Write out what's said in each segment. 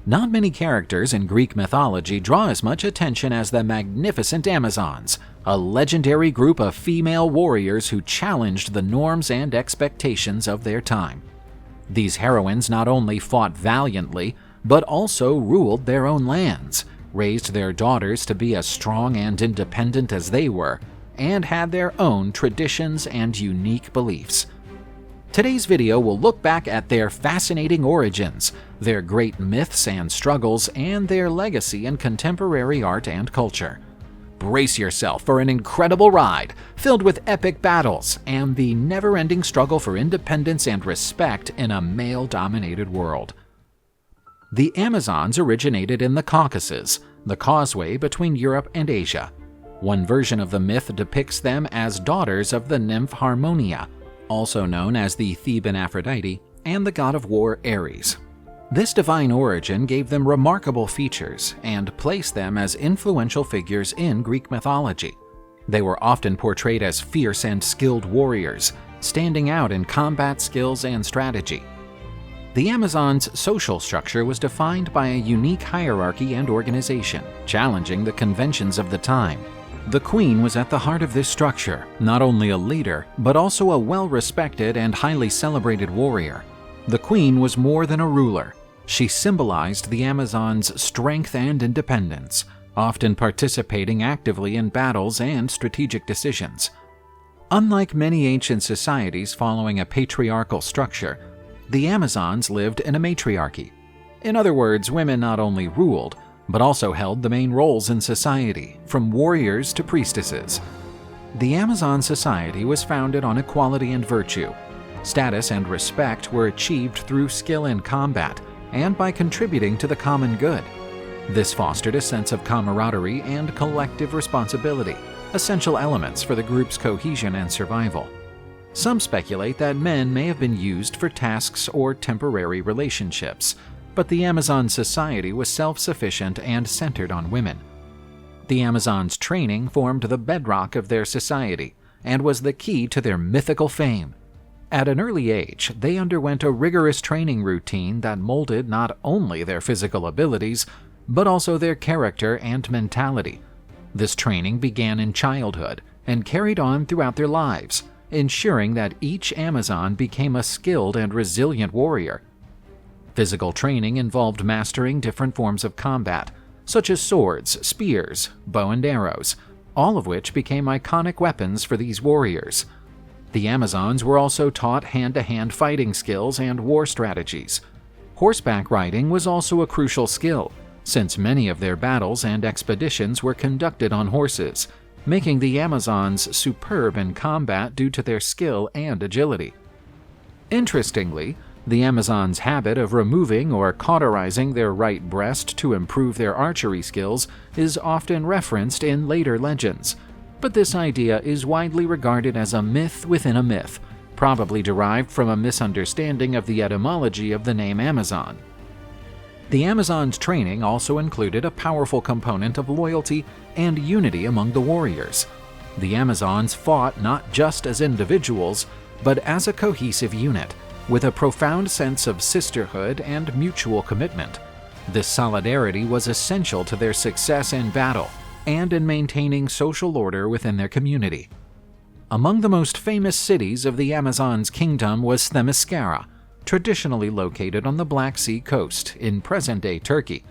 Not many characters in Greek mythology draw as much attention as the magnificent Amazons, a legendary group of female warriors who challenged the norms and expectations of their time. These heroines not only fought valiantly, but also ruled their own lands, raised their daughters to be as strong and independent as they were, and had their own traditions and unique beliefs. Today's video will look back at their fascinating origins, their great myths and struggles, and their legacy in contemporary art and culture. Brace yourself for an incredible ride filled with epic battles and the never-ending struggle for independence and respect in a male-dominated world. The Amazons originated in the Caucasus, the causeway between Europe and Asia. One version of the myth depicts them as daughters of the nymph Harmonia, also known as the Theban Aphrodite, and the god of war Ares. This divine origin gave them remarkable features and placed them as influential figures in Greek mythology. They were often portrayed as fierce and skilled warriors, standing out in combat skills and strategy. The Amazons' social structure was defined by a unique hierarchy and organization, challenging the conventions of the time. The queen was at the heart of this structure, not only a leader, but also a well-respected and highly celebrated warrior. The queen was more than a ruler. She symbolized the Amazons' strength and independence, often participating actively in battles and strategic decisions. Unlike many ancient societies following a patriarchal structure, the Amazons lived in a matriarchy. In other words, women not only ruled, but also held the main roles in society, from warriors to priestesses. The Amazon society was founded on equality and virtue. Status and respect were achieved through skill in combat and by contributing to the common good. This fostered a sense of camaraderie and collective responsibility, essential elements for the group's cohesion and survival. Some speculate that men may have been used for tasks or temporary relationships, but the Amazon society was self-sufficient and centered on women. The Amazons' training formed the bedrock of their society and was the key to their mythical fame. At an early age, they underwent a rigorous training routine that molded not only their physical abilities, but also their character and mentality. This training began in childhood and carried on throughout their lives, ensuring that each Amazon became a skilled and resilient warrior. Physical training involved mastering different forms of combat, such as swords, spears, bow and arrows, all of which became iconic weapons for these warriors. The Amazons were also taught hand-to-hand fighting skills and war strategies. Horseback riding was also a crucial skill, since many of their battles and expeditions were conducted on horses, making the Amazons superb in combat due to their skill and agility. Interestingly, the Amazons' habit of removing or cauterizing their right breast to improve their archery skills is often referenced in later legends, but this idea is widely regarded as a myth within a myth, probably derived from a misunderstanding of the etymology of the name Amazon. The Amazons' training also included a powerful component of loyalty and unity among the warriors. The Amazons fought not just as individuals, but as a cohesive unit, with a profound sense of sisterhood and mutual commitment. This solidarity was essential to their success in battle and in maintaining social order within their community. Among the most famous cities of the Amazons' kingdom was Themyscira, traditionally located on the Black Sea coast in present-day Turkey.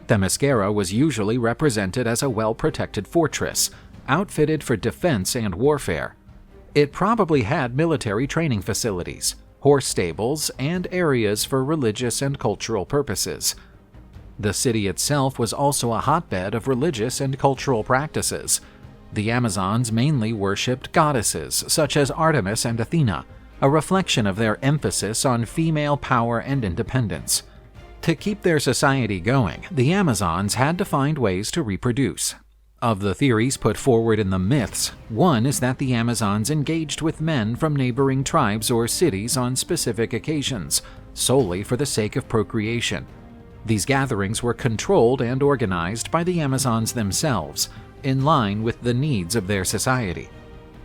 Themyscira was usually represented as a well-protected fortress, outfitted for defense and warfare. It probably had military training facilities, horse stables, and areas for religious and cultural purposes. The city itself was also a hotbed of religious and cultural practices. The Amazons mainly worshipped goddesses such as Artemis and Athena, a reflection of their emphasis on female power and independence. To keep their society going, the Amazons had to find ways to reproduce. Of the theories put forward in the myths, one is that the Amazons engaged with men from neighboring tribes or cities on specific occasions, solely for the sake of procreation. These gatherings were controlled and organized by the Amazons themselves, in line with the needs of their society.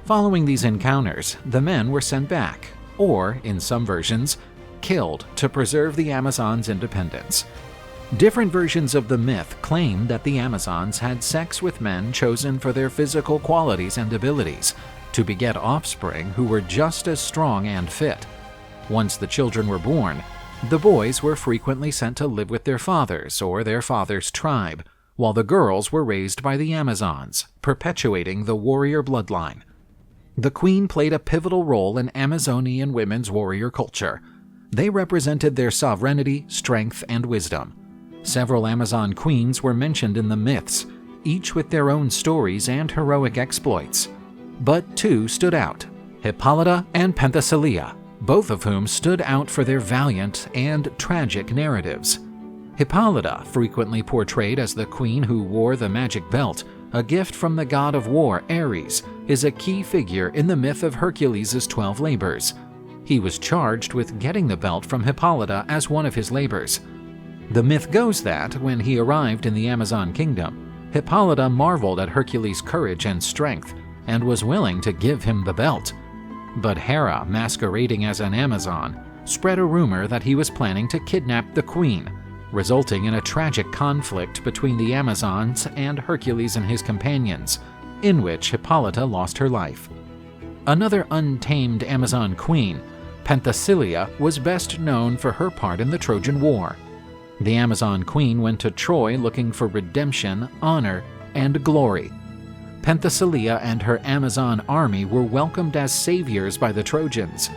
Following these encounters, the men were sent back, or, in some versions, killed to preserve the Amazons' independence. Different versions of the myth claim that the Amazons had sex with men chosen for their physical qualities and abilities, to beget offspring who were just as strong and fit. Once the children were born, the boys were frequently sent to live with their fathers or their father's tribe, while the girls were raised by the Amazons, perpetuating the warrior bloodline. The queen played a pivotal role in Amazonian women's warrior culture. They represented their sovereignty, strength, and wisdom. Several Amazon queens were mentioned in the myths, each with their own stories and heroic exploits. But two stood out, Hippolyta and Penthesilea, both of whom stood out for their valiant and tragic narratives. Hippolyta, frequently portrayed as the queen who wore the magic belt, a gift from the god of war Ares, is a key figure in the myth of Hercules' 12 labors. He was charged with getting the belt from Hippolyta as one of his labors. The myth goes that, when he arrived in the Amazon kingdom, Hippolyta marveled at Hercules' courage and strength, and was willing to give him the belt. But Hera, masquerading as an Amazon, spread a rumor that he was planning to kidnap the queen, resulting in a tragic conflict between the Amazons and Hercules and his companions, in which Hippolyta lost her life. Another untamed Amazon queen, Penthesilea, was best known for her part in the Trojan War. The Amazon queen went to Troy looking for redemption, honor, and glory. Penthesilea and her Amazon army were welcomed as saviors by the Trojans.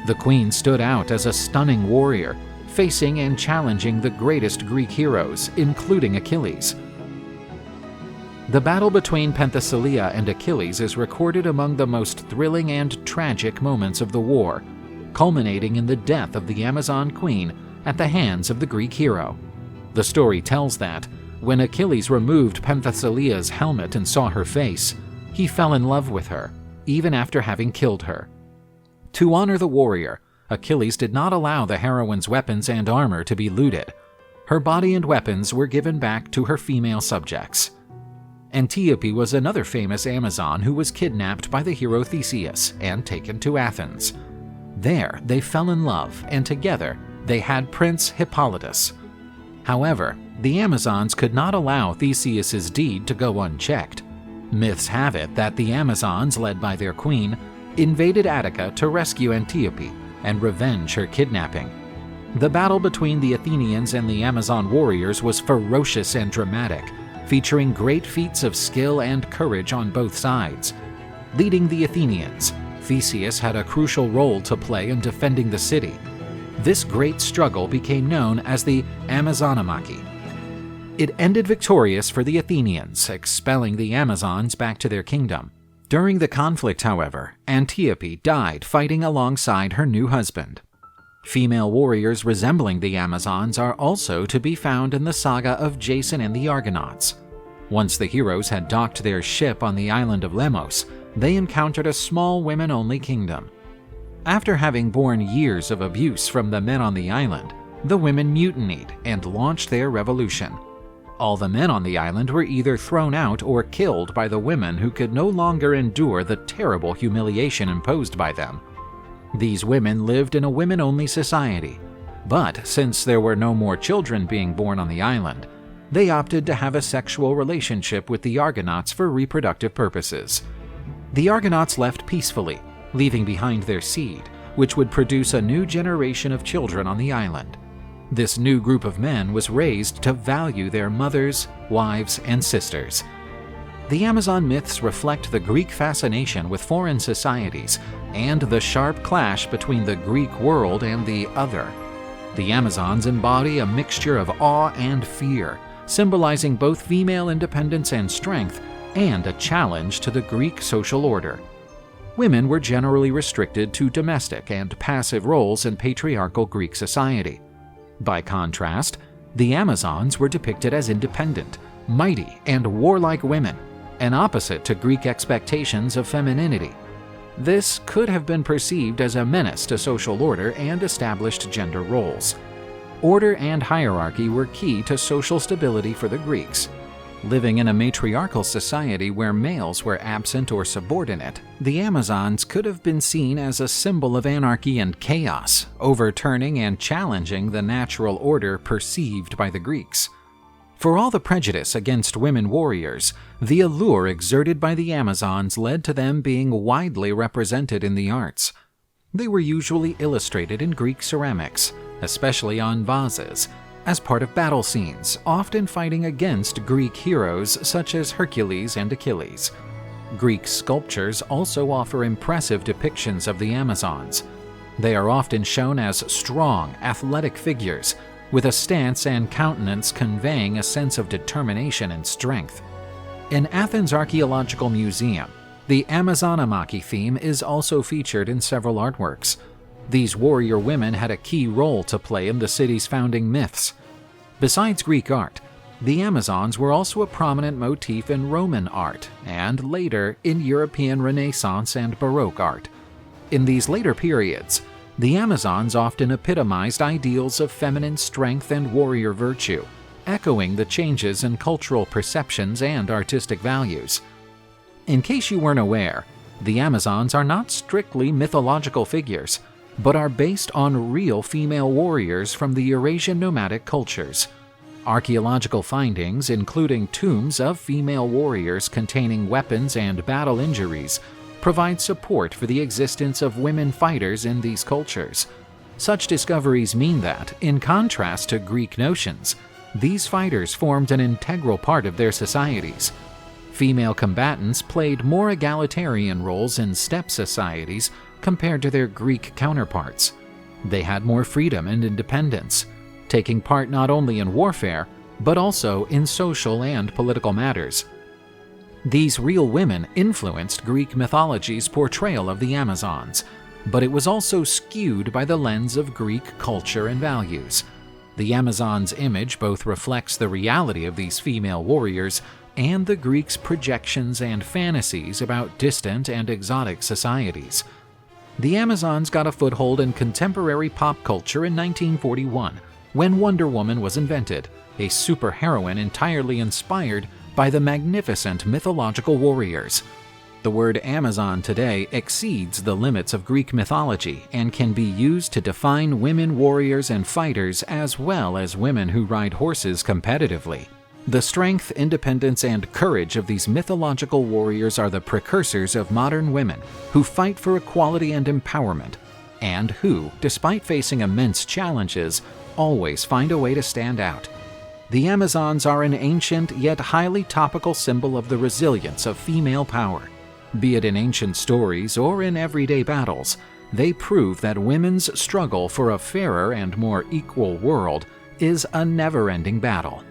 The queen stood out as a stunning warrior, facing and challenging the greatest Greek heroes, including Achilles. The battle between Penthesilea and Achilles is recorded among the most thrilling and tragic moments of the war, culminating in the death of the Amazon queen at the hands of the Greek hero. The story tells that, when Achilles removed Penthesilea's helmet and saw her face, he fell in love with her, even after having killed her. To honor the warrior, Achilles did not allow the heroine's weapons and armor to be looted. Her body and weapons were given back to her female subjects. Antiope was another famous Amazon who was kidnapped by the hero Theseus and taken to Athens. There, they fell in love, and together, they had Prince Hippolytus. However, the Amazons could not allow Theseus's deed to go unchecked. Myths have it that the Amazons, led by their queen, invaded Attica to rescue Antiope and revenge her kidnapping. The battle between the Athenians and the Amazon warriors was ferocious and dramatic, featuring great feats of skill and courage on both sides. Leading the Athenians, Theseus had a crucial role to play in defending the city. This great struggle became known as the Amazonomachy. It ended victorious for the Athenians, expelling the Amazons back to their kingdom. During the conflict, however, Antiope died fighting alongside her new husband. Female warriors resembling the Amazons are also to be found in the saga of Jason and the Argonauts. Once the heroes had docked their ship on the island of Lemos, they encountered a small women-only kingdom. After having borne years of abuse from the men on the island, the women mutinied and launched their revolution. All the men on the island were either thrown out or killed by the women who could no longer endure the terrible humiliation imposed by them. These women lived in a women-only society, but since there were no more children being born on the island, they opted to have a sexual relationship with the Argonauts for reproductive purposes. The Argonauts left peacefully, leaving behind their seed, which would produce a new generation of children on the island. This new group of men was raised to value their mothers, wives, and sisters. The Amazon myths reflect the Greek fascination with foreign societies and the sharp clash between the Greek world and the other. The Amazons embody a mixture of awe and fear, symbolizing both female independence and strength, and a challenge to the Greek social order. Women were generally restricted to domestic and passive roles in patriarchal Greek society. By contrast, the Amazons were depicted as independent, mighty, and warlike women, an opposite to Greek expectations of femininity. This could have been perceived as a menace to social order and established gender roles. Order and hierarchy were key to social stability for the Greeks. Living in a matriarchal society where males were absent or subordinate, the Amazons could have been seen as a symbol of anarchy and chaos, overturning and challenging the natural order perceived by the Greeks. For all the prejudice against women warriors, the allure exerted by the Amazons led to them being widely represented in the arts. They were usually illustrated in Greek ceramics, especially on vases, as part of battle scenes, often fighting against Greek heroes such as Hercules and Achilles. Greek sculptures also offer impressive depictions of the Amazons. They are often shown as strong, athletic figures, with a stance and countenance conveying a sense of determination and strength. In Athens Archaeological Museum, the Amazonomachy theme is also featured in several artworks. These warrior women had a key role to play in the city's founding myths. Besides Greek art, the Amazons were also a prominent motif in Roman art and later in European Renaissance and Baroque art. In these later periods, the Amazons often epitomized ideals of feminine strength and warrior virtue, echoing the changes in cultural perceptions and artistic values. In case you weren't aware, the Amazons are not strictly mythological figures, but are based on real female warriors from the Eurasian nomadic cultures. Archaeological findings, including tombs of female warriors containing weapons and battle injuries, provide support for the existence of women fighters in these cultures. Such discoveries mean that, in contrast to Greek notions, these fighters formed an integral part of their societies. Female combatants played more egalitarian roles in steppe societies compared to their Greek counterparts. They had more freedom and independence, taking part not only in warfare, but also in social and political matters. These real women influenced Greek mythology's portrayal of the Amazons, but it was also skewed by the lens of Greek culture and values. The Amazons' image both reflects the reality of these female warriors and the Greeks' projections and fantasies about distant and exotic societies. The Amazons got a foothold in contemporary pop culture in 1941, when Wonder Woman was invented, a superheroine entirely inspired by the magnificent mythological warriors. The word Amazon today exceeds the limits of Greek mythology and can be used to define women warriors and fighters as well as women who ride horses competitively. The strength, independence, and courage of these mythological warriors are the precursors of modern women who fight for equality and empowerment, and who, despite facing immense challenges, always find a way to stand out. The Amazons are an ancient yet highly topical symbol of the resilience of female power. Be it in ancient stories or in everyday battles, they prove that women's struggle for a fairer and more equal world is a never-ending battle.